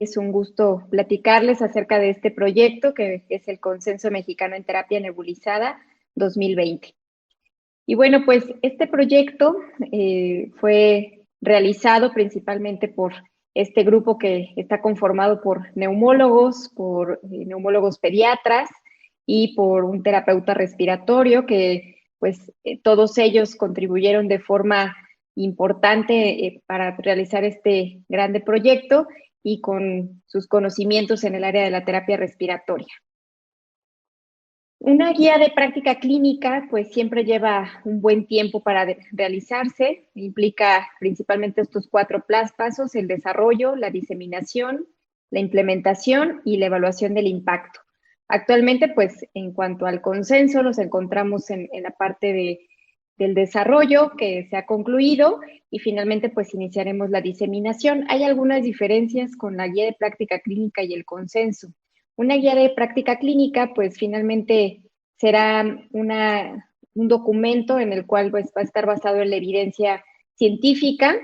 Es un gusto platicarles acerca de este proyecto que es el Consenso Mexicano en Terapia Nebulizada 2020. Y bueno, pues este proyecto fue realizado principalmente por este grupo que está conformado por neumólogos pediatras y por un terapeuta respiratorio que pues todos ellos contribuyeron de forma importante para realizar este grande proyecto y con sus conocimientos en el área de la terapia respiratoria. Una guía de práctica clínica, pues siempre lleva un buen tiempo para realizarse, implica principalmente estos 4 pasos: el desarrollo, la diseminación, la implementación y la evaluación del impacto. Actualmente, pues en cuanto al consenso, nos encontramos en la parte del desarrollo que se ha concluido y finalmente pues iniciaremos la diseminación. Hay algunas diferencias con la guía de práctica clínica y el consenso. Una guía de práctica clínica, pues finalmente será un documento en el cual pues, va a estar basado en la evidencia científica,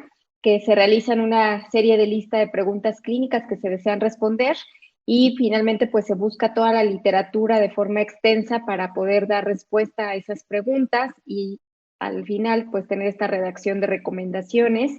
que se realizan una serie de lista de preguntas clínicas que se desean responder y finalmente pues se busca toda la literatura de forma extensa para poder dar respuesta a esas preguntas y al final pues tener esta redacción de recomendaciones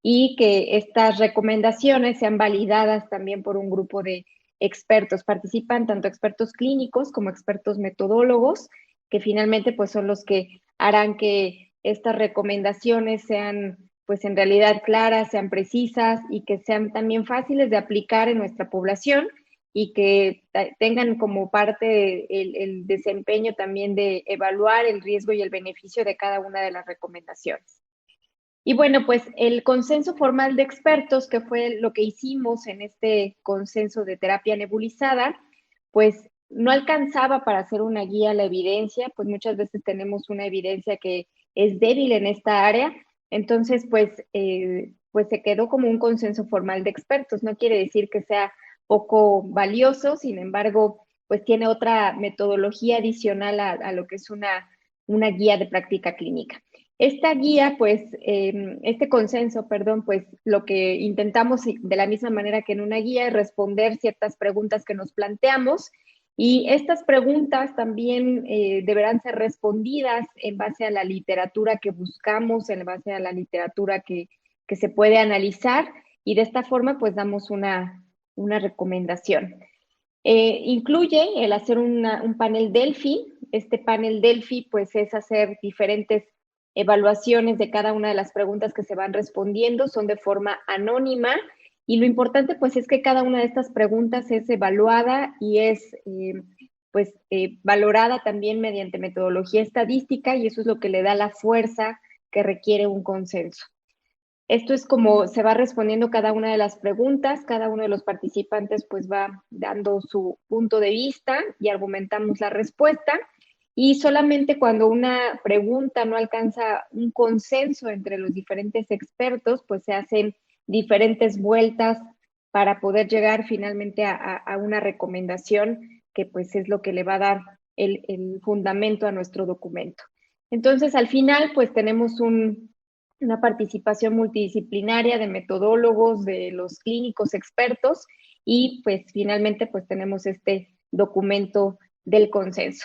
y que estas recomendaciones sean validadas también por un grupo de expertos. Participan tanto expertos clínicos como expertos metodólogos, que finalmente pues son los que harán que estas recomendaciones sean pues en realidad claras, sean precisas y que sean también fáciles de aplicar en nuestra población y que tengan como parte el desempeño también de evaluar el riesgo y el beneficio de cada una de las recomendaciones. Y bueno, pues el consenso formal de expertos, que fue lo que hicimos en este consenso de terapia nebulizada, pues no alcanzaba para hacer una guía a la evidencia, pues muchas veces tenemos una evidencia que es débil en esta área, entonces pues se quedó como un consenso formal de expertos. No quiere decir que sea poco valioso, sin embargo, pues tiene otra metodología adicional a lo que es una guía de práctica clínica. Esta guía, pues, este consenso, perdón, pues lo que intentamos de la misma manera que en una guía es responder ciertas preguntas que nos planteamos y estas preguntas también deberán ser respondidas en base a la literatura que buscamos, en base a la literatura que se puede analizar y de esta forma pues damos una recomendación. Incluye el hacer un panel Delphi. Este panel Delphi pues es hacer diferentes evaluaciones de cada una de las preguntas que se van respondiendo, son de forma anónima y lo importante pues es que cada una de estas preguntas es evaluada y es valorada también mediante metodología estadística y eso es lo que le da la fuerza que requiere un consenso. Esto es como se va respondiendo cada una de las preguntas, cada uno de los participantes pues va dando su punto de vista y argumentamos la respuesta y solamente cuando una pregunta no alcanza un consenso entre los diferentes expertos, pues se hacen diferentes vueltas para poder llegar finalmente a una recomendación que pues es lo que le va a dar el fundamento a nuestro documento. Entonces, al final, pues tenemos una participación multidisciplinaria de metodólogos, de los clínicos expertos y pues finalmente pues tenemos este documento del consenso.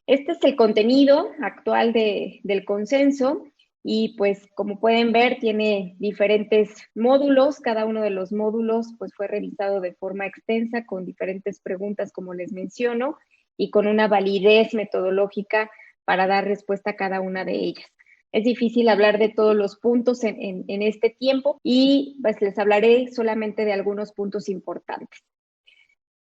Este es el contenido actual del consenso y pues como pueden ver tiene diferentes módulos, cada uno de los módulos pues fue revisado de forma extensa con diferentes preguntas como les menciono y con una validez metodológica para dar respuesta a cada una de ellas. Es difícil hablar de todos los puntos en este tiempo y pues les hablaré solamente de algunos puntos importantes.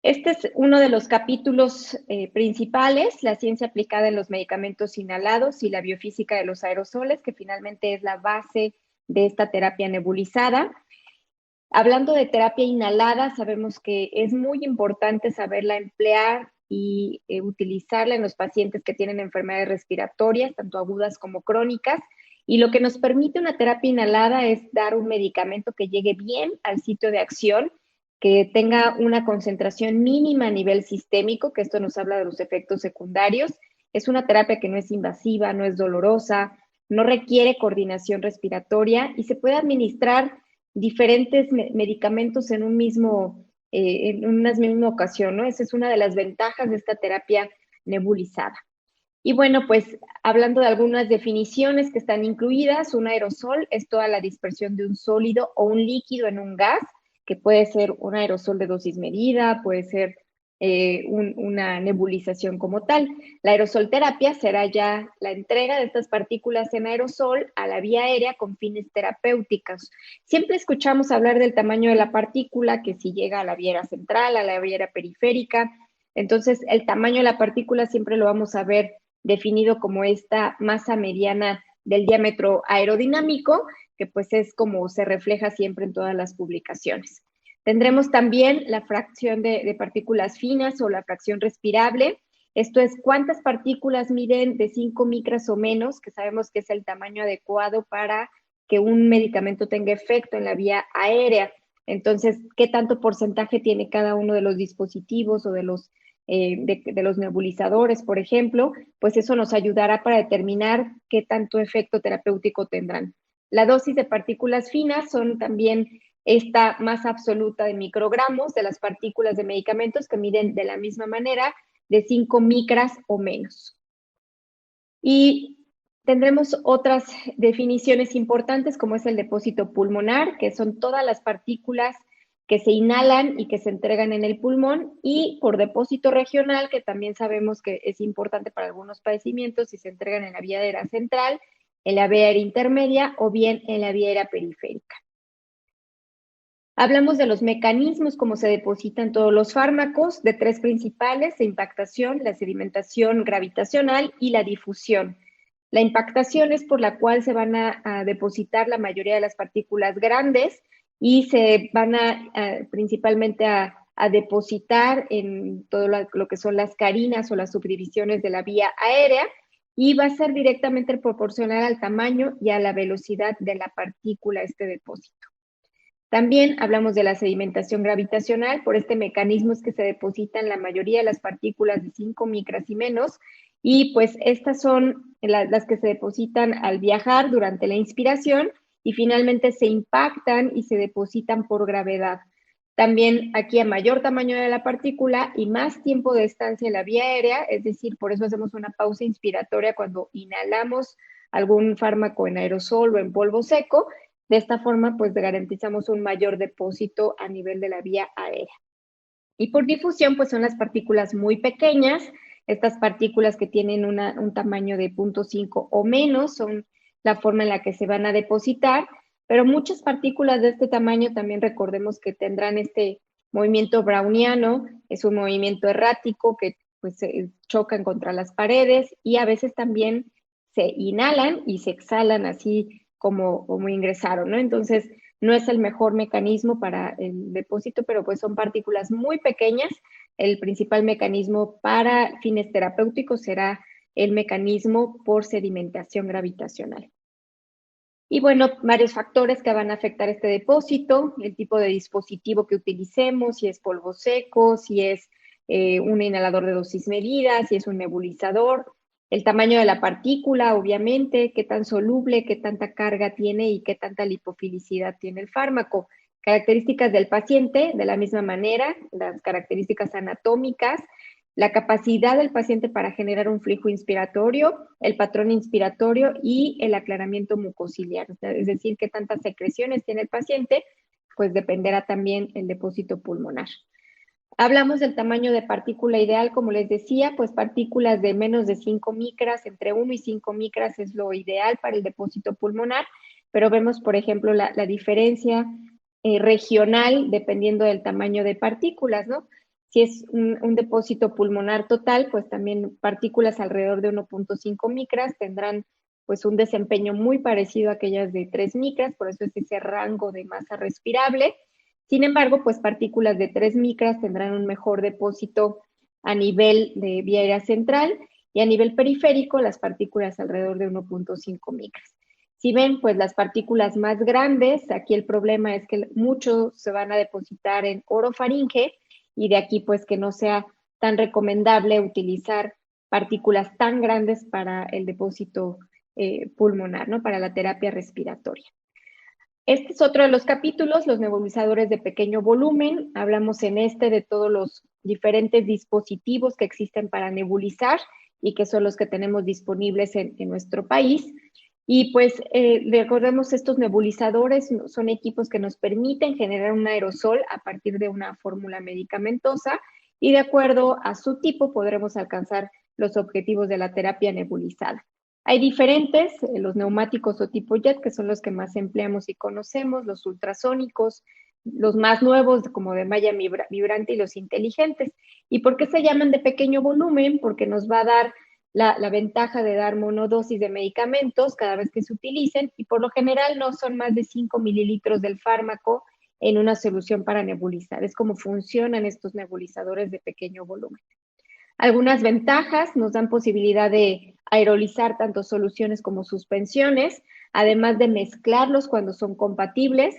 Este es uno de los capítulos principales, la ciencia aplicada en los medicamentos inhalados y la biofísica de los aerosoles, que finalmente es la base de esta terapia nebulizada. Hablando de terapia inhalada, sabemos que es muy importante saberla emplear y utilizarla en los pacientes que tienen enfermedades respiratorias, tanto agudas como crónicas. Y lo que nos permite una terapia inhalada es dar un medicamento que llegue bien al sitio de acción, que tenga una concentración mínima a nivel sistémico, que esto nos habla de los efectos secundarios. Es una terapia que no es invasiva, no es dolorosa, no requiere coordinación respiratoria y se puede administrar diferentes medicamentos en un mismo en una misma ocasión, ¿no? Esa es una de las ventajas de esta terapia nebulizada. Y bueno, pues hablando de algunas definiciones que están incluidas, un aerosol es toda la dispersión de un sólido o un líquido en un gas, que puede ser un aerosol de dosis medida, puede ser una nebulización como tal. La aerosolterapia será ya la entrega de estas partículas en aerosol a la vía aérea con fines terapéuticos. Siempre escuchamos hablar del tamaño de la partícula, que si llega a la vía aérea central, a la vía aérea periférica. Entonces, el tamaño de la partícula siempre lo vamos a ver definido como esta masa mediana del diámetro aerodinámico, que pues es como se refleja siempre en todas las publicaciones. Tendremos también la fracción de partículas finas o la fracción respirable. Esto es cuántas partículas miden de 5 micras o menos, que sabemos que es el tamaño adecuado para que un medicamento tenga efecto en la vía aérea. Entonces, ¿qué tanto porcentaje tiene cada uno de los dispositivos o de los nebulizadores, por ejemplo? Pues eso nos ayudará para determinar qué tanto efecto terapéutico tendrán. La dosis de partículas finas son también esta masa absoluta de microgramos de las partículas de medicamentos que miden de la misma manera de 5 micras o menos. Y tendremos otras definiciones importantes como es el depósito pulmonar, que son todas las partículas que se inhalan y que se entregan en el pulmón, y por depósito regional, que también sabemos que es importante para algunos padecimientos si se entregan en la vía aérea central, en la vía aérea intermedia o bien en la vía aérea periférica. Hablamos de los mecanismos como se depositan todos los fármacos, de tres principales: la impactación, la sedimentación gravitacional y la difusión. La impactación es por la cual se van a depositar la mayoría de las partículas grandes y se van principalmente a depositar en todo lo que son las carinas o las subdivisiones de la vía aérea, y va a ser directamente proporcional al tamaño y a la velocidad de la partícula este depósito. También hablamos de la sedimentación gravitacional. Por este mecanismo es que se depositan la mayoría de las partículas de 5 micras y menos, y pues estas son las que se depositan al viajar durante la inspiración y finalmente se impactan y se depositan por gravedad. También aquí a mayor tamaño de la partícula y más tiempo de estancia en la vía aérea, es decir, por eso hacemos una pausa inspiratoria cuando inhalamos algún fármaco en aerosol o en polvo seco. De esta forma, pues garantizamos un mayor depósito a nivel de la vía aérea. Y por difusión, pues son las partículas muy pequeñas. Estas partículas que tienen un tamaño de 0.5 o menos son la forma en la que se van a depositar, pero muchas partículas de este tamaño también recordemos que tendrán este movimiento browniano, es un movimiento errático que pues chocan contra las paredes, y a veces también se inhalan y se exhalan así como ingresaron, ¿no? Entonces, no es el mejor mecanismo para el depósito, pero pues son partículas muy pequeñas. El principal mecanismo para fines terapéuticos será el mecanismo por sedimentación gravitacional. Y bueno, varios factores que van a afectar este depósito: el tipo de dispositivo que utilicemos, si es polvo seco, si es un inhalador de dosis medida, si es un nebulizador, el tamaño de la partícula, obviamente, qué tan soluble, qué tanta carga tiene y qué tanta lipofilicidad tiene el fármaco. Características del paciente, de la misma manera, las características anatómicas, la capacidad del paciente para generar un flujo inspiratorio, el patrón inspiratorio y el aclaramiento mucociliar. Es decir, qué tantas secreciones tiene el paciente, pues dependerá también el depósito pulmonar. Hablamos del tamaño de partícula ideal, como les decía, pues partículas de menos de 5 micras, entre 1 y 5 micras es lo ideal para el depósito pulmonar, pero vemos, por ejemplo, la diferencia regional dependiendo del tamaño de partículas, ¿no? Si es un depósito pulmonar total, pues también partículas alrededor de 1.5 micras tendrán pues un desempeño muy parecido a aquellas de 3 micras, por eso es ese rango de masa respirable. Sin embargo, pues partículas de 3 micras tendrán un mejor depósito a nivel de vía aérea central, y a nivel periférico las partículas alrededor de 1.5 micras. Si ven, pues las partículas más grandes, aquí el problema es que muchos se van a depositar en orofaringe, y de aquí pues que no sea tan recomendable utilizar partículas tan grandes para el depósito pulmonar, ¿no? Para la terapia respiratoria. Este es otro de los capítulos, los nebulizadores de pequeño volumen. Hablamos en este de todos los diferentes dispositivos que existen para nebulizar y que son los que tenemos disponibles en nuestro país. Y pues recordemos, estos nebulizadores son equipos que nos permiten generar un aerosol a partir de una fórmula medicamentosa y de acuerdo a su tipo podremos alcanzar los objetivos de la terapia nebulizada. Hay diferentes, los neumáticos o tipo jet, que son los que más empleamos y conocemos, los ultrasónicos, los más nuevos como de malla vibrante y los inteligentes. ¿Y por qué se llaman de pequeño volumen? Porque nos va a dar la ventaja de dar monodosis de medicamentos cada vez que se utilicen y por lo general no son más de 5 mililitros del fármaco en una solución para nebulizar. Es como funcionan estos nebulizadores de pequeño volumen. Algunas ventajas nos dan posibilidad de aerolizar tanto soluciones como suspensiones, además de mezclarlos cuando son compatibles.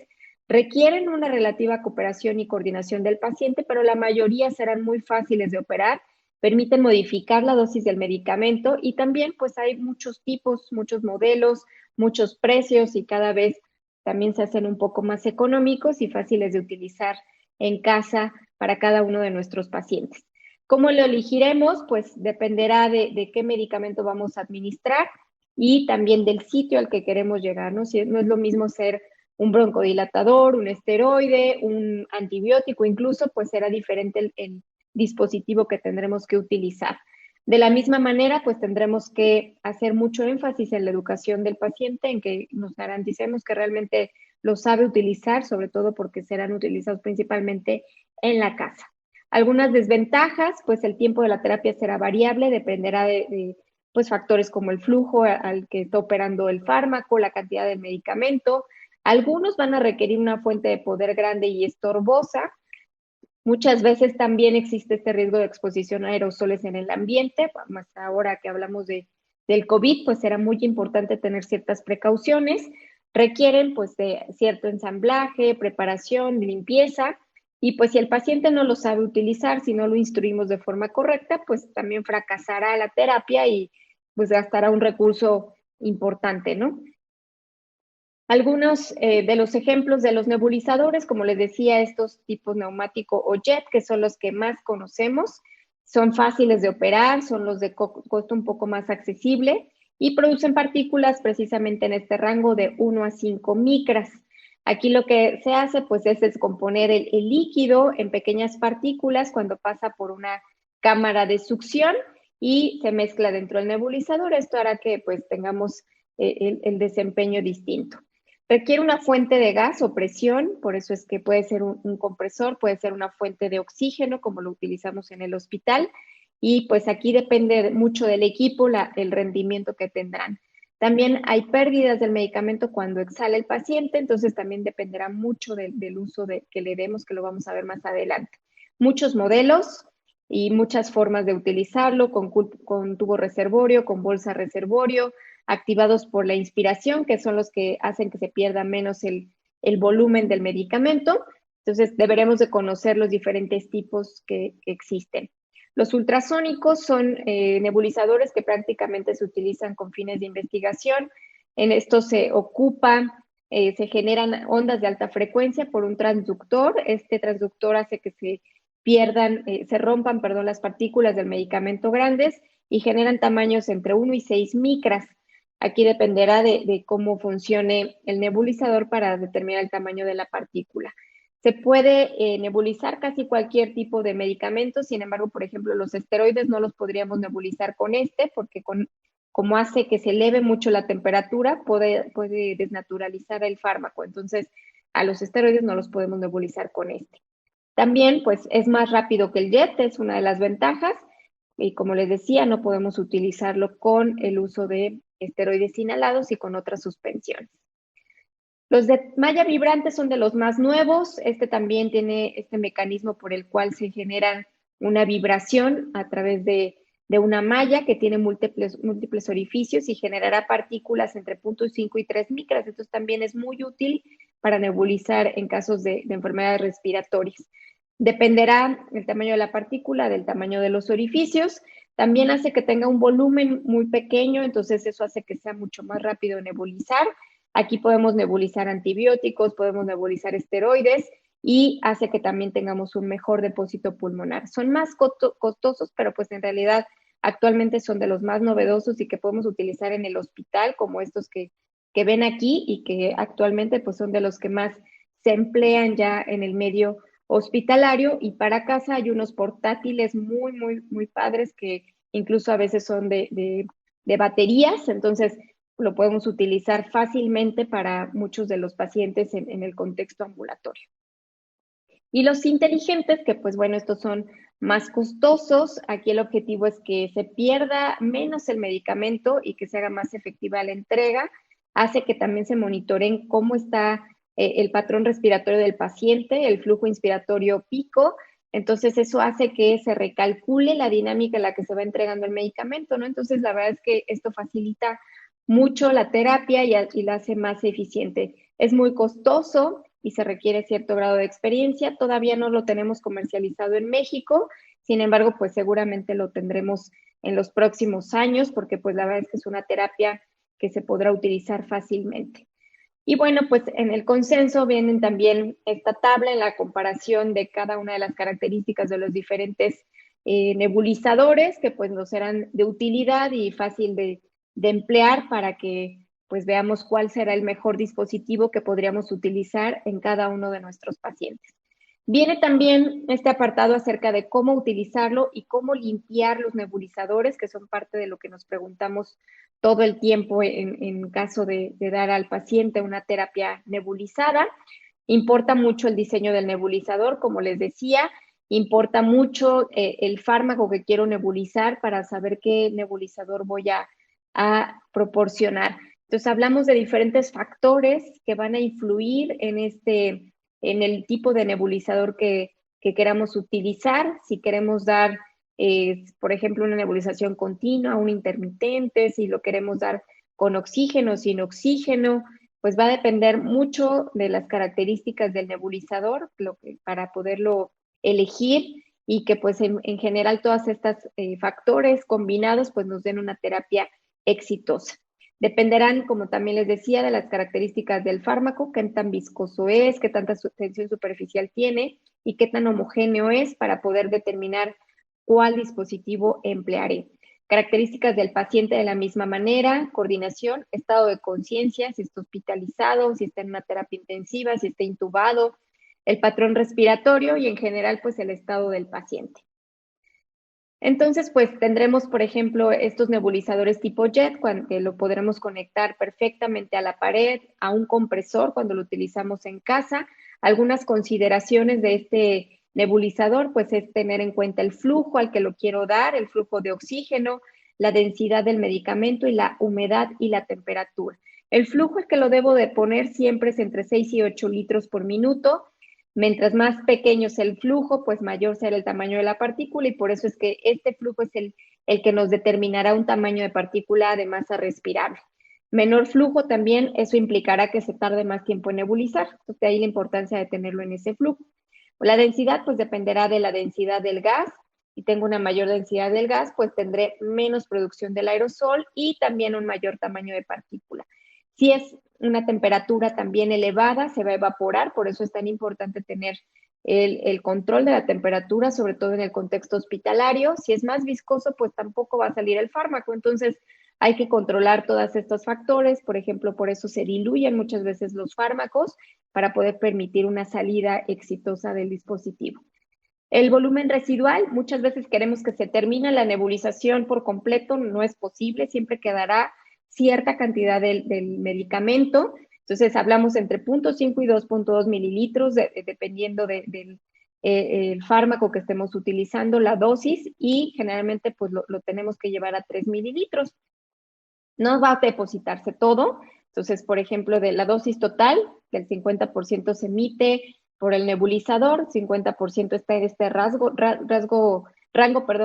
Requieren una relativa cooperación y coordinación del paciente, pero la mayoría serán muy fáciles de operar, permiten modificar la dosis del medicamento y también pues hay muchos tipos, muchos modelos, muchos precios y cada vez también se hacen un poco más económicos y fáciles de utilizar en casa para cada uno de nuestros pacientes. ¿Cómo lo elegiremos? Pues dependerá de qué medicamento vamos a administrar y también del sitio al que queremos llegar, ¿no? Si no es lo mismo ser un broncodilatador, un esteroide, un antibiótico, incluso, pues será diferente el dispositivo que tendremos que utilizar. De la misma manera, pues tendremos que hacer mucho énfasis en la educación del paciente, en que nos garanticemos que realmente lo sabe utilizar, sobre todo porque serán utilizados principalmente en la casa. Algunas desventajas, pues el tiempo de la terapia será variable, dependerá de pues, factores como el flujo al que está operando el fármaco, la cantidad de medicamento. Algunos van a requerir una fuente de poder grande y estorbosa. Muchas veces también existe este riesgo de exposición a aerosoles en el ambiente, más ahora que hablamos del COVID, pues será muy importante tener ciertas precauciones. Requieren pues de cierto ensamblaje, preparación, limpieza. Y pues si el paciente no lo sabe utilizar, si no lo instruimos de forma correcta, pues también fracasará la terapia y pues gastará un recurso importante, ¿no? Algunos de los ejemplos de los nebulizadores, como les decía, estos tipos neumático o jet, que son los que más conocemos, son fáciles de operar, son los de costo un poco más accesible y producen partículas precisamente en este rango de 1 a 5 micras. Aquí lo que se hace pues es descomponer el líquido en pequeñas partículas cuando pasa por una cámara de succión y se mezcla dentro del nebulizador. Esto hará que pues tengamos el desempeño distinto. Requiere una fuente de gas o presión, por eso es que puede ser un compresor, puede ser una fuente de oxígeno, como lo utilizamos en el hospital, y pues aquí depende mucho del equipo, el rendimiento que tendrán. También hay pérdidas del medicamento cuando exhala el paciente, entonces también dependerá mucho del uso que le demos, que lo vamos a ver más adelante. Muchos modelos y muchas formas de utilizarlo, con tubo reservorio, con bolsa reservorio, activados por la inspiración, que son los que hacen que se pierda menos el volumen del medicamento. Entonces, deberemos de conocer los diferentes tipos que existen. Los ultrasónicos son nebulizadores que prácticamente se utilizan con fines de investigación. En esto se se generan ondas de alta frecuencia por un transductor. Este transductor hace que se rompan, las partículas del medicamento grandes y generan tamaños entre 1 y 6 micras. Aquí dependerá de cómo funcione el nebulizador para determinar el tamaño de la partícula. Se puede nebulizar casi cualquier tipo de medicamento, sin embargo, por ejemplo, los esteroides no los podríamos nebulizar con porque como hace que se eleve mucho la temperatura, puede desnaturalizar el fármaco. Entonces, a los esteroides no los podemos nebulizar con este. También, pues, es más rápido que el jet, es una de las ventajas. Y como les decía, no podemos utilizarlo con el uso de esteroides inhalados y con otras suspensiones. Los de malla vibrante son de los más nuevos. Este también tiene este mecanismo por el cual se genera una vibración a través de una malla que tiene múltiples orificios y generará partículas entre 0.5 y 3 micras. Entonces también es muy útil para nebulizar en casos de enfermedades respiratorias. Dependerá el tamaño de la partícula, del tamaño de los orificios. También hace que tenga un volumen muy pequeño, entonces eso hace que sea mucho más rápido nebulizar. Aquí podemos nebulizar antibióticos, podemos nebulizar esteroides y hace que también tengamos un mejor depósito pulmonar. Son más costosos, pero pues en realidad actualmente son de los más novedosos y que podemos utilizar en el hospital, como estos que ven aquí y que actualmente pues son de los que más se emplean ya en el medio hospitalario. Y para casa hay unos portátiles muy padres que incluso a veces son de baterías, entonces lo podemos utilizar fácilmente para muchos de los pacientes en el contexto ambulatorio. Y los inteligentes, que pues bueno, estos son más costosos. Aquí el objetivo es que se pierda menos el medicamento y que se haga más efectiva la entrega. Hace que también se monitoreen cómo está el patrón respiratorio del paciente, el flujo inspiratorio pico. Entonces eso hace que se recalcule la dinámica en la que se va entregando el medicamento, ¿no? Entonces la verdad es que esto facilita mucho la terapia y la hace más eficiente. Es muy costoso y se requiere cierto grado de experiencia. Todavía no lo tenemos comercializado en México, sin embargo, pues seguramente lo tendremos en los próximos años, porque pues la verdad es que es una terapia que se podrá utilizar fácilmente. Y bueno, pues en el consenso vienen también esta tabla en la comparación de cada una de las características de los diferentes nebulizadores, que pues nos serán de utilidad y fácil de emplear para que pues veamos cuál será el mejor dispositivo que podríamos utilizar en cada uno de nuestros pacientes. Viene también este apartado acerca de cómo utilizarlo y cómo limpiar los nebulizadores, que son parte de lo que nos preguntamos todo el tiempo en caso de dar al paciente una terapia nebulizada. Importa mucho el diseño del nebulizador, como les decía, importa mucho el fármaco que quiero nebulizar para saber qué nebulizador voy a proporcionar. Entonces hablamos de diferentes factores que van a influir en el tipo de nebulizador que queramos utilizar. Si queremos dar, por ejemplo, una nebulización continua, un intermitente, si lo queremos dar con oxígeno, sin oxígeno, pues va a depender mucho de las características del nebulizador para poderlo elegir y que pues en general todas estas factores combinados pues nos den una terapia exitosa. Dependerán, como también les decía, de las características del fármaco, qué tan viscoso es, qué tanta tensión superficial tiene y qué tan homogéneo es para poder determinar cuál dispositivo emplearé. Características del paciente de la misma manera, coordinación, estado de conciencia, si está hospitalizado, si está en una terapia intensiva, si está intubado, el patrón respiratorio y en general pues el estado del paciente. Entonces, pues tendremos, por ejemplo, estos nebulizadores tipo jet, que lo podremos conectar perfectamente a la pared, a un compresor cuando lo utilizamos en casa. Algunas consideraciones de este nebulizador, pues es tener en cuenta el flujo al que lo quiero dar, el flujo de oxígeno, la densidad del medicamento y la humedad y la temperatura. El flujo al que lo debo de poner siempre es entre 6 y 8 litros por minuto. Mientras más pequeño sea el flujo, pues mayor será el tamaño de la partícula y por eso es que este flujo es el que nos determinará un tamaño de partícula de masa respirable. Menor flujo también, eso implicará que se tarde más tiempo en nebulizar. Entonces, de ahí la importancia de tenerlo en ese flujo. La densidad, pues dependerá de la densidad del gas. Si tengo una mayor densidad del gas, pues tendré menos producción del aerosol y también un mayor tamaño de partícula. Si es una temperatura también elevada, se va a evaporar, por eso es tan importante tener el control de la temperatura, sobre todo en el contexto hospitalario. Si es más viscoso, pues tampoco va a salir el fármaco. Entonces, hay que controlar todos estos factores. Por ejemplo, por eso se diluyen muchas veces los fármacos para poder permitir una salida exitosa del dispositivo. El volumen residual, muchas veces queremos que se termine la nebulización por completo, no es posible, siempre quedará cierta cantidad del medicamento. Entonces, hablamos entre 0.5 y 2.2 mililitros, dependiendo del el fármaco que estemos utilizando, la dosis, y generalmente pues lo tenemos que llevar a 3 mililitros. No va a depositarse todo. Entonces, por ejemplo, de la dosis total, del 50% se emite por el nebulizador, 50% está en este rango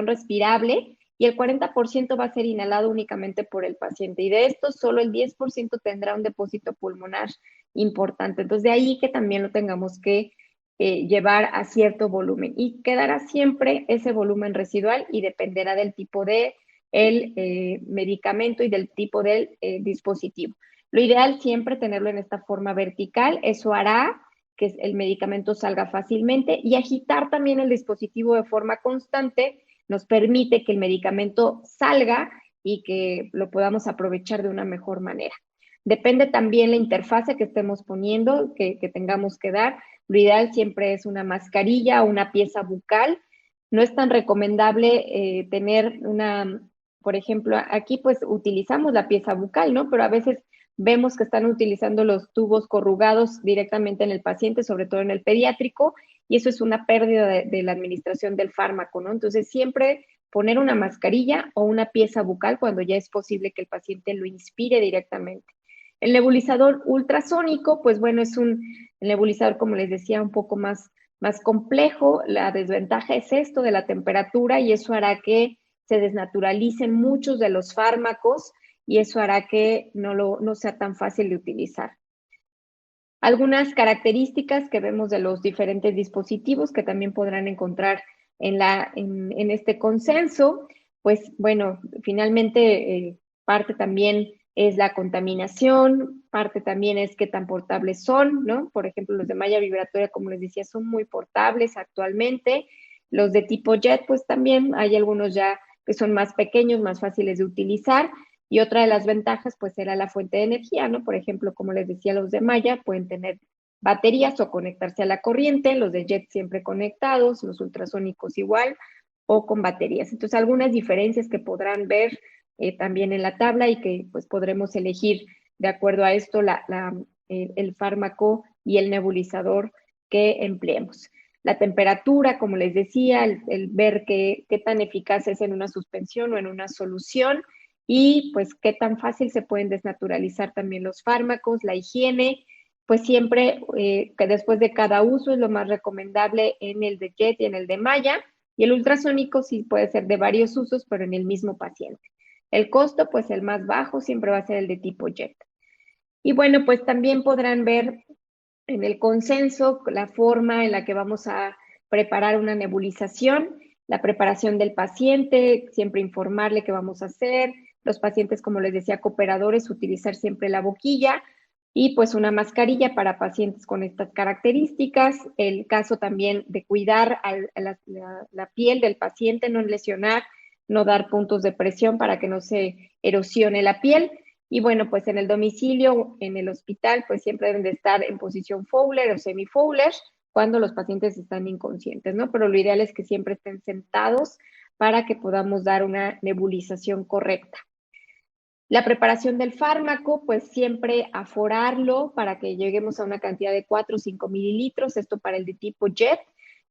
respirable, y el 40% va a ser inhalado únicamente por el paciente. Y de esto, solo el 10% tendrá un depósito pulmonar importante. Entonces, de ahí que también lo tengamos que llevar a cierto volumen. Y quedará siempre ese volumen residual y dependerá del tipo de el medicamento y del tipo del dispositivo. Lo ideal siempre tenerlo en esta forma vertical, eso hará que el medicamento salga fácilmente, y agitar también el dispositivo de forma constante nos permite que el medicamento salga y que lo podamos aprovechar de una mejor manera. Depende también la interfase que estemos poniendo, que tengamos que dar. Lo ideal siempre es una mascarilla o una pieza bucal. No es tan recomendable tener una, por ejemplo, aquí pues utilizamos la pieza bucal, ¿no? Pero a veces vemos que están utilizando los tubos corrugados directamente en el paciente, sobre todo en el pediátrico, y eso es una pérdida de la administración del fármaco, ¿no? Entonces, siempre poner una mascarilla o una pieza bucal cuando ya es posible que el paciente lo inspire directamente. El nebulizador ultrasónico, pues bueno, es un nebulizador, como les decía, un poco más complejo. La desventaja es esto de la temperatura, y eso hará que se desnaturalicen muchos de los fármacos, y eso hará que no sea tan fácil de utilizar. Algunas características que vemos de los diferentes dispositivos que también podrán encontrar en este consenso, pues bueno, finalmente parte también es la contaminación, parte también es qué tan portables son, ¿no? Por ejemplo, los de malla vibratoria, como les decía, son muy portables actualmente. Los de tipo jet, pues también hay algunos ya que son más pequeños, más fáciles de utilizar. Y otra de las ventajas, pues, era la fuente de energía, ¿no? Por ejemplo, como les decía, los de malla pueden tener baterías o conectarse a la corriente, los de jet siempre conectados, los ultrasónicos igual, o con baterías. Entonces, algunas diferencias que podrán ver también en la tabla, y que pues podremos elegir de acuerdo a esto el fármaco y el nebulizador que empleemos. La temperatura, como les decía, el ver qué tan eficaz es en una suspensión o en una solución, y pues qué tan fácil se pueden desnaturalizar también los fármacos. La higiene, pues siempre que después de cada uso es lo más recomendable en el de jet y en el de malla, y el ultrasónico sí puede ser de varios usos, pero en el mismo paciente. El costo, pues el más bajo siempre va a ser el de tipo jet. Y bueno, pues también podrán ver en el consenso la forma en la que vamos a preparar una nebulización, la preparación del paciente, siempre informarle qué vamos a hacer, los pacientes, como les decía, cooperadores, utilizar siempre la boquilla, y pues una mascarilla para pacientes con estas características. El caso también de cuidar la piel del paciente, no lesionar, no dar puntos de presión para que no se erosione la piel. Y bueno, pues en el domicilio, en el hospital, pues siempre deben de estar en posición Fowler o semi-Fowler cuando los pacientes están inconscientes, ¿no? Pero lo ideal es que siempre estén sentados para que podamos dar una nebulización correcta. La preparación del fármaco, pues siempre aforarlo para que lleguemos a una cantidad de 4 o 5 mililitros, esto para el de tipo jet.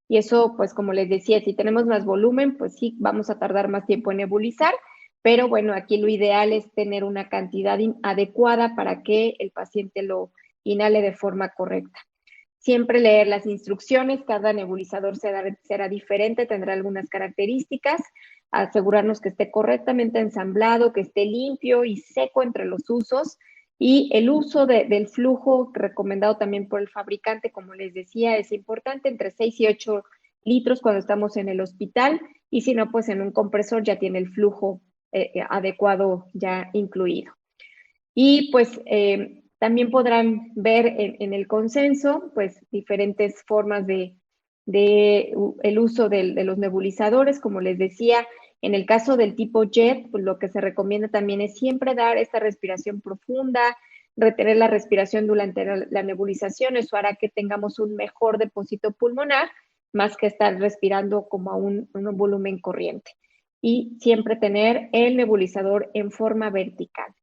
Y eso, pues como les decía, si tenemos más volumen, pues sí, vamos a tardar más tiempo en nebulizar, pero bueno, aquí lo ideal es tener una cantidad adecuada para que el paciente lo inhale de forma correcta. Siempre leer las instrucciones, cada nebulizador será diferente, tendrá algunas características, asegurarnos que esté correctamente ensamblado, que esté limpio y seco entre los usos, y el uso del flujo recomendado también por el fabricante, como les decía, es importante, entre 6 y 8 litros cuando estamos en el hospital, y si no, pues en un compresor ya tiene el flujo adecuado ya incluido. Y pues también podrán ver en el consenso pues diferentes formas de el uso de los nebulizadores. Como les decía, en el caso del tipo jet, pues lo que se recomienda también es siempre dar esta respiración profunda, retener la respiración durante la nebulización. Eso hará que tengamos un mejor depósito pulmonar, más que estar respirando como a un volumen corriente. Y siempre tener el nebulizador en forma vertical.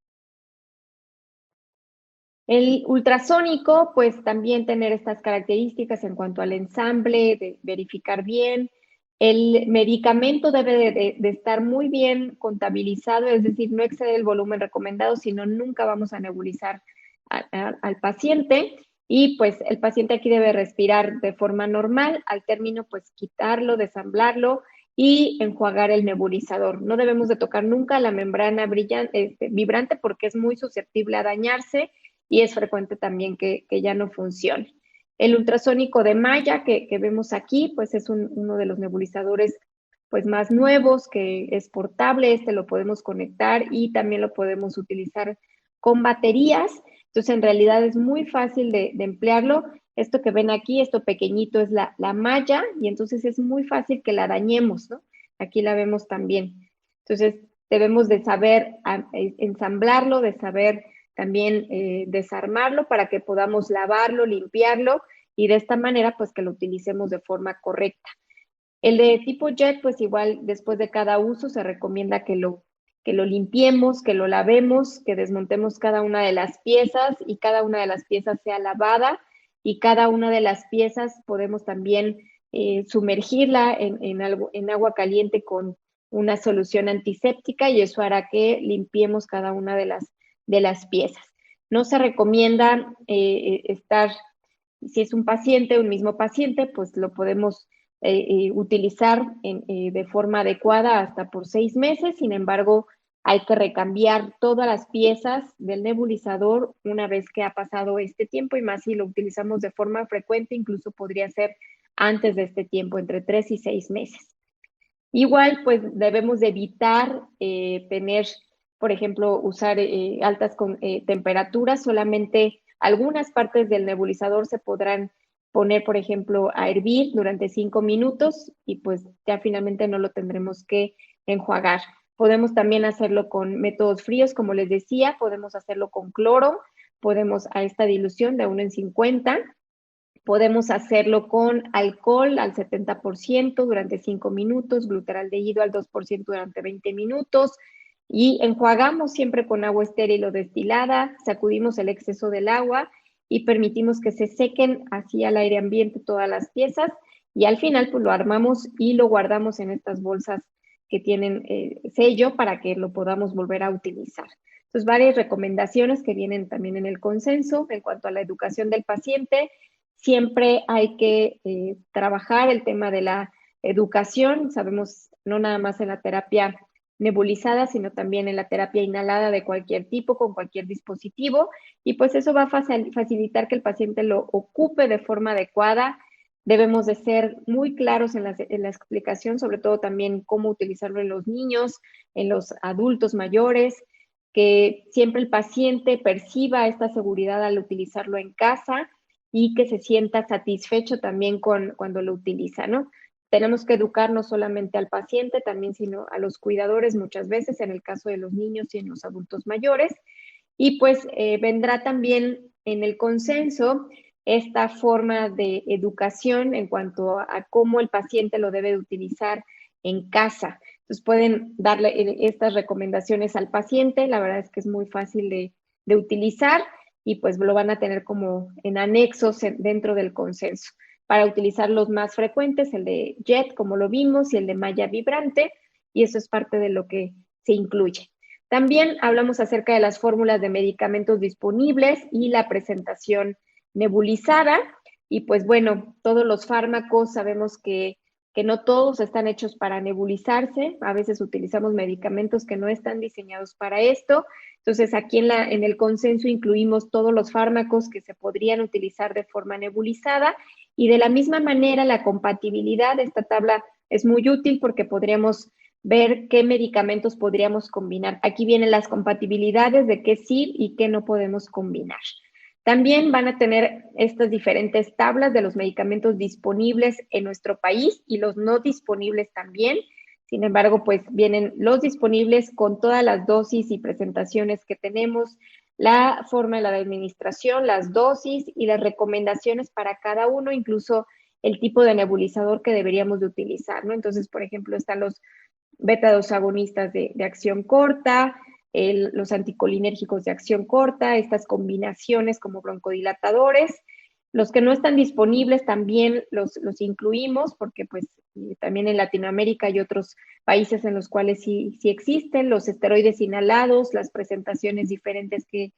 El ultrasónico, pues también tener estas características en cuanto al ensamble, de verificar bien. El medicamento debe de estar muy bien contabilizado, es decir, no exceder el volumen recomendado, sino nunca vamos a nebulizar al paciente. Y pues el paciente aquí debe respirar de forma normal, al término pues quitarlo, desamblarlo y enjuagar el nebulizador. No debemos de tocar nunca la membrana vibrante porque es muy susceptible a dañarse, y es frecuente también que ya no funcione. El ultrasónico de malla que vemos aquí, pues es uno de los nebulizadores pues más nuevos, que es portable. Este lo podemos conectar y también lo podemos utilizar con baterías. Entonces, en realidad es muy fácil de emplearlo. Esto que ven aquí, esto pequeñito es la malla, y entonces es muy fácil que la dañemos, ¿no? Aquí la vemos también. Entonces, debemos de saber ensamblarlo, de saber también desarmarlo para que podamos lavarlo, limpiarlo, y de esta manera, pues que lo utilicemos de forma correcta. El de tipo jet, pues igual después de cada uso se recomienda que lo limpiemos, que lo lavemos, que desmontemos cada una de las piezas y cada una de las piezas sea lavada, y cada una de las piezas podemos también sumergirla en agua caliente con una solución antiséptica, y eso hará que limpiemos cada una de las piezas. No se recomienda si es un paciente, un mismo paciente, pues lo podemos utilizar de forma adecuada hasta por 6 meses. Sin embargo, hay que recambiar todas las piezas del nebulizador una vez que ha pasado este tiempo, y más si lo utilizamos de forma frecuente, incluso podría ser antes de este tiempo, entre 3 y 6 meses. Igual, pues debemos de evitar tener, por ejemplo, usar altas temperaturas. Solamente algunas partes del nebulizador se podrán poner, por ejemplo, a hervir durante 5 minutos, y pues ya finalmente no lo tendremos que enjuagar. Podemos también hacerlo con métodos fríos, como les decía, podemos hacerlo con cloro, podemos a esta dilución de 1 en 50. Podemos hacerlo con alcohol al 70% durante 5 minutos, glutaraldehído al 2% durante 20 minutos, y enjuagamos siempre con agua estéril o destilada, sacudimos el exceso del agua y permitimos que se sequen así al aire ambiente todas las piezas, y al final pues lo armamos y lo guardamos en estas bolsas que tienen sello para que lo podamos volver a utilizar. Entonces, varias recomendaciones que vienen también en el consenso en cuanto a la educación del paciente. Siempre hay que trabajar el tema de la educación. Sabemos, no nada más en la terapia nebulizada, sino también en la terapia inhalada de cualquier tipo, con cualquier dispositivo, y pues eso va a facilitar que el paciente lo ocupe de forma adecuada. Debemos de ser muy claros en la explicación, sobre todo también cómo utilizarlo en los niños, en los adultos mayores, que siempre el paciente perciba esta seguridad al utilizarlo en casa, y que se sienta satisfecho también cuando lo utiliza, ¿no? Tenemos que educar no solamente al paciente, también sino a los cuidadores muchas veces, en el caso de los niños y en los adultos mayores. Y pues vendrá también en el consenso esta forma de educación en cuanto a cómo el paciente lo debe utilizar en casa. Entonces pueden darle estas recomendaciones al paciente. La verdad es que es muy fácil de utilizar, y pues lo van a tener como en anexos dentro del consenso. Para utilizar los más frecuentes, el de jet, como lo vimos, y el de malla vibrante, y eso es parte de lo que se incluye. También hablamos acerca de las fórmulas de medicamentos disponibles y la presentación nebulizada. Y pues bueno, todos los fármacos sabemos que no todos están hechos para nebulizarse. A veces utilizamos medicamentos que no están diseñados para esto. Entonces, aquí en el consenso incluimos todos los fármacos que se podrían utilizar de forma nebulizada, y de la misma manera la compatibilidad. Esta tabla es muy útil porque podríamos ver qué medicamentos podríamos combinar. Aquí vienen las compatibilidades de qué sí y qué no podemos combinar. También van a tener estas diferentes tablas de los medicamentos disponibles en nuestro país y los no disponibles también. Sin embargo, pues vienen los disponibles con todas las dosis y presentaciones que tenemos, la forma de la administración, las dosis y las recomendaciones para cada uno, incluso el tipo de nebulizador que deberíamos de utilizar, ¿no? Entonces, por ejemplo, están los beta-2 agonistas de acción corta, los anticolinérgicos de acción corta, estas combinaciones como broncodilatadores. Los que no están disponibles también los incluimos, porque pues también en Latinoamérica hay otros países en los cuales sí existen los esteroides inhalados, las presentaciones diferentes que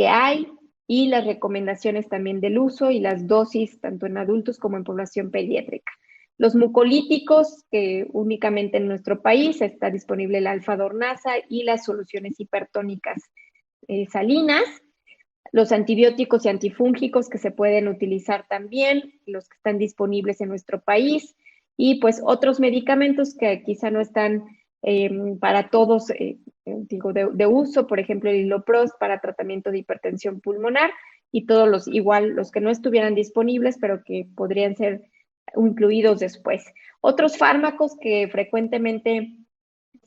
hay, y las recomendaciones también del uso y las dosis tanto en adultos como en población pediátrica. Los mucolíticos, que únicamente en nuestro país está disponible la alfa-dornasa y las soluciones hipertónicas salinas. Los antibióticos y antifúngicos que se pueden utilizar también, los que están disponibles en nuestro país, y pues otros medicamentos que quizá no están para todos, digo, de uso, por ejemplo, el Iloprost para tratamiento de hipertensión pulmonar y todos los, igual, los que no estuvieran disponibles, pero que podrían ser incluidos después. Otros fármacos que frecuentemente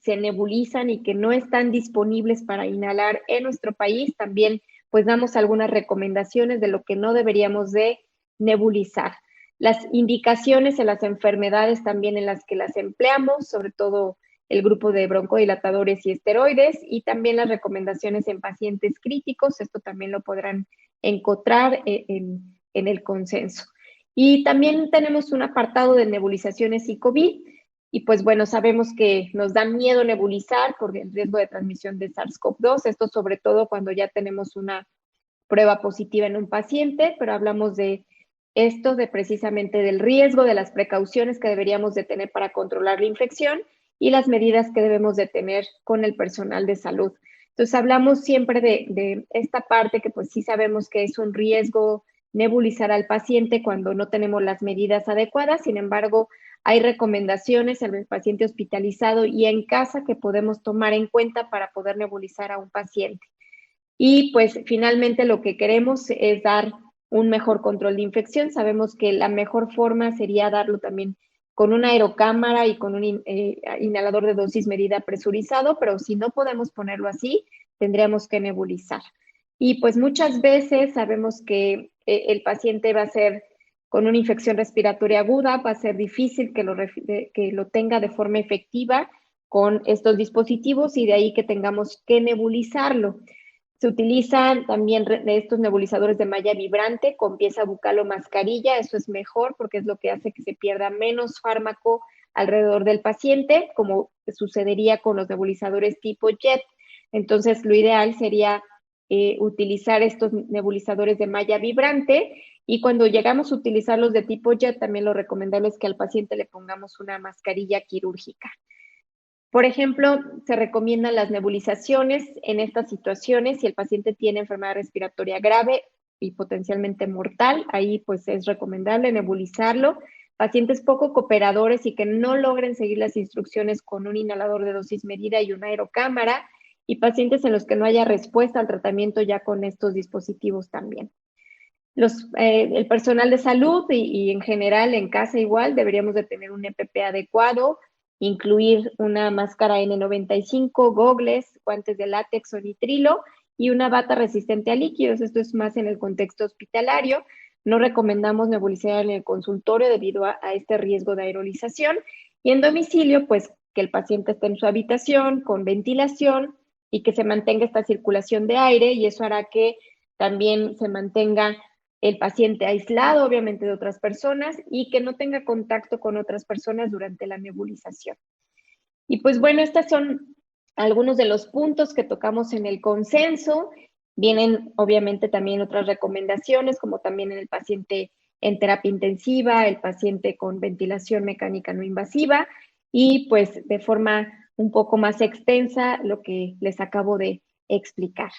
se nebulizan y que no están disponibles para inhalar en nuestro país, también pues damos algunas recomendaciones de lo que no deberíamos de nebulizar. Las indicaciones en las enfermedades también en las que las empleamos, sobre todo el grupo de broncodilatadores y esteroides, y también las recomendaciones en pacientes críticos, esto también lo podrán encontrar en el consenso. Y también tenemos un apartado de nebulizaciones y COVID, y pues bueno, sabemos que nos da miedo nebulizar por el riesgo de transmisión de SARS-CoV-2, esto sobre todo cuando ya tenemos una prueba positiva en un paciente, pero hablamos de esto, de precisamente del riesgo, de las precauciones que deberíamos de tener para controlar la infección y las medidas que debemos de tener con el personal de salud. Entonces hablamos siempre de esta parte que pues sí sabemos que es un riesgo nebulizar al paciente cuando no tenemos las medidas adecuadas, sin embargo, hay recomendaciones en el paciente hospitalizado y en casa que podemos tomar en cuenta para poder nebulizar a un paciente. Y pues finalmente lo que queremos es dar un mejor control de infección. Sabemos que la mejor forma sería darlo también con una aerocámara y con un inhalador de dosis medida presurizado, pero si no podemos ponerlo así, tendríamos que nebulizar. Y pues muchas veces sabemos que el paciente va a ser con una infección respiratoria aguda, va a ser difícil que lo tenga de forma efectiva con estos dispositivos y de ahí que tengamos que nebulizarlo. Se utilizan también estos nebulizadores de malla vibrante con pieza bucal o mascarilla. Eso es mejor porque es lo que hace que se pierda menos fármaco alrededor del paciente, como sucedería con los nebulizadores tipo JET. Entonces, lo ideal sería utilizar estos nebulizadores de malla vibrante y cuando llegamos a utilizarlos de tipo JET, también lo recomendable es que al paciente le pongamos una mascarilla quirúrgica. Por ejemplo, se recomiendan las nebulizaciones en estas situaciones si el paciente tiene enfermedad respiratoria grave y potencialmente mortal, ahí pues es recomendable nebulizarlo. Pacientes poco cooperadores y que no logren seguir las instrucciones con un inhalador de dosis medida y una aerocámara, y pacientes en los que no haya respuesta al tratamiento ya con estos dispositivos también. El personal de salud y en general en casa igual deberíamos de tener un EPP adecuado, incluir una máscara N95, gogles, guantes de látex o nitrilo y una bata resistente a líquidos. Esto es más en el contexto hospitalario. No recomendamos nebulizar en el consultorio debido a este riesgo de aerolización. Y en domicilio, pues que el paciente esté en su habitación con ventilación y que se mantenga esta circulación de aire, y eso hará que también se mantenga el paciente aislado, obviamente, de otras personas y que no tenga contacto con otras personas durante la nebulización. Y pues bueno, estos son algunos de los puntos que tocamos en el consenso. Vienen obviamente también otras recomendaciones, como también en el paciente en terapia intensiva, el paciente con ventilación mecánica no invasiva y pues de forma un poco más extensa lo que les acabo de explicar.